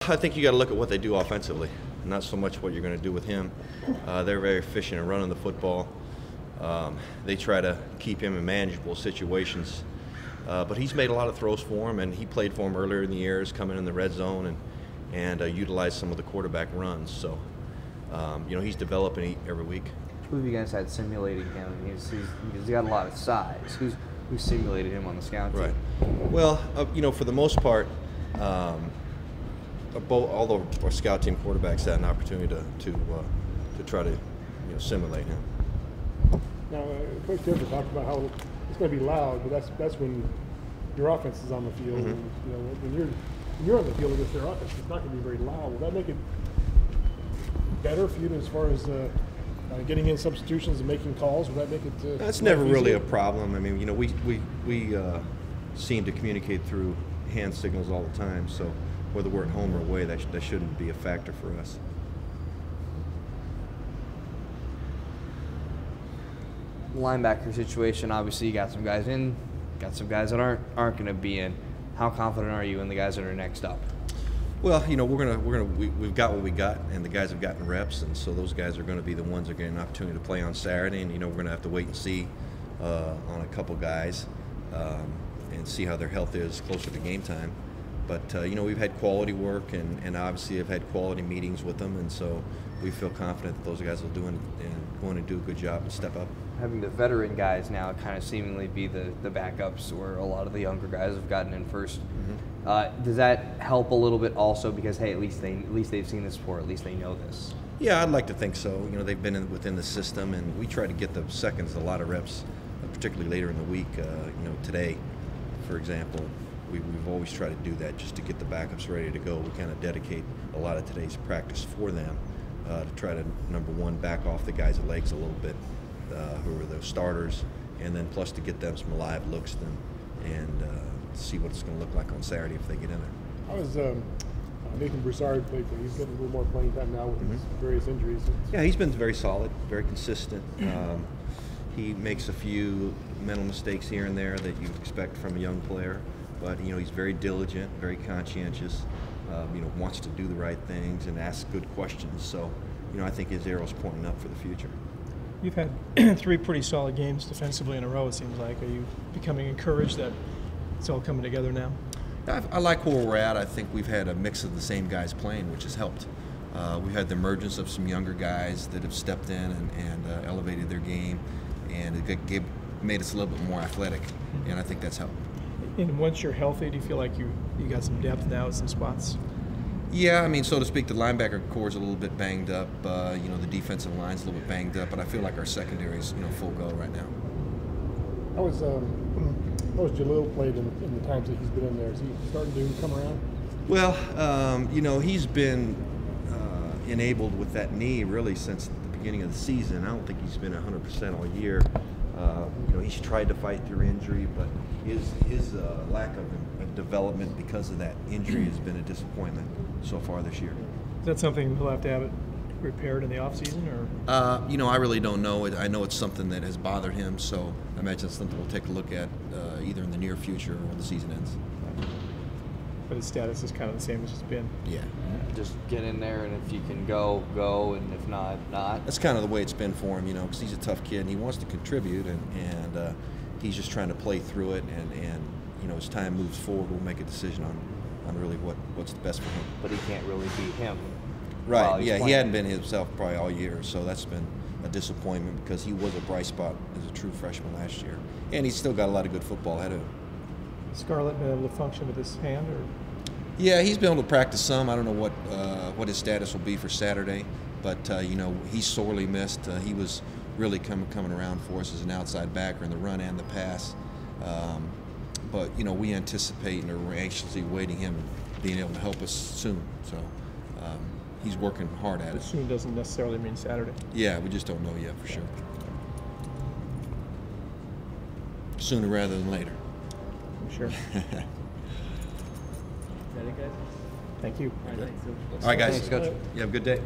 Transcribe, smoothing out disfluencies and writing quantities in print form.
I think you got to look at what they do offensively, not so much what you're going to do with him. They're very efficient in running the football. They try to keep him in manageable situations. But he's made a lot of throws for him, and he played for him earlier in the years, coming in the red zone and utilized some of the quarterback runs. So, he's developing every week. Who have you guys had simulating him? He's got a lot of size. Who's simulated him on the scout team? Right. Well, for the most part, all of our scout team quarterbacks had an opportunity to try to simulate him. Now, Coach Denver talked about how it's going to be loud, but that's when your offense is on the field. Mm-hmm. And, when you're on the field against their offense, it's not going to be very loud. Will that make it better for you as far as getting in substitutions and making calls? Will that make it? That's never really a problem. I mean, we seem to communicate through hand signals all the time. So whether we're at home or away, that shouldn't be a factor for us. Linebacker situation, obviously you got some guys in, got some guys that aren't going to be in. How confident are you in the guys that are next up? Well, we've got what we got, and the guys have gotten reps, and so those guys are going to be the ones that are getting an opportunity to play on Saturday. And we're going to have to wait and see on a couple guys and see how their health is closer to game time. But we've had quality work, and obviously have had quality meetings with them, and so we feel confident that those guys will going to do a good job and step up. Having the veteran guys now kind of seemingly be the backups, where a lot of the younger guys have gotten in first. Mm-hmm. Does that help a little bit also because, hey, at least they've seen this before, at least they know this? Yeah, I'd like to think so. They've been within the system, and we try to get the seconds a lot of reps, particularly later in the week. Today, for example, we've always tried to do that just to get the backups ready to go. We kind of dedicate a lot of today's practice for them to try to, number one, back off the guys' legs a little bit, who are the starters, and then plus to get them some live looks and see what it's going to look like on Saturday if they get in there. How is Nathan Broussard played? He's getting a little more playing time now with his various injuries. Yeah, he's been very solid, very consistent. He makes a few mental mistakes here and there that you'd expect from a young player, but he's very diligent, very conscientious. Wants to do the right things and ask good questions. So, I think his arrow's pointing up for the future. You've had 3 pretty solid games defensively in a row, it seems like. Are you becoming encouraged that it's all coming together now? I like where we're at. I think we've had a mix of the same guys playing, which has helped. We've had the emergence of some younger guys that have stepped in and elevated their game, and it made us a little bit more athletic, and I think that's helped. And once you're healthy, do you feel like you got some depth now at some spots? Yeah, so to speak, the linebacker core is a little bit banged up. The defensive line's a little bit banged up, but I feel like our secondary is full go right now. How was Jalil played in the times that he's been in there? Is he starting to come around? Well, he's been enabled with that knee really since the beginning of the season. I don't think he's been 100% all year. He's tried to fight through injury, but his lack of development because of that injury has been a disappointment so far this year. Is that something he'll have to have it repaired in the offseason, or? I really don't know. I know it's something that has bothered him, so I imagine it's something we'll take a look at either in the near future or when the season ends. But his status is kind of the same as it's been. Yeah. Just get in there, and if you can go, and if not, not. That's kind of the way it's been for him, because he's a tough kid and he wants to contribute, and he's just trying to play through it, and as time moves forward, we'll make a decision on really what's the best for him. But he can't really be him. Right, yeah, he hadn't been himself probably all year, so that's been a disappointment because he was a bright spot as a true freshman last year. And he's still got a lot of good football ahead of him. Scarlett been able to function with his hand, or? Yeah, he's been able to practice some. I don't know what his status will be for Saturday, but he's sorely missed. He was really coming around for us as an outside backer in the run and the pass. But we anticipate and are anxiously waiting him being able to help us soon. So he's working hard at it. Soon doesn't necessarily mean Saturday. Yeah, we just don't know yet for sure. Sooner rather than later. I'm sure. Ready, guys? Thank you. All right, thanks. All right, guys. Thanks, Coach. You have a good day.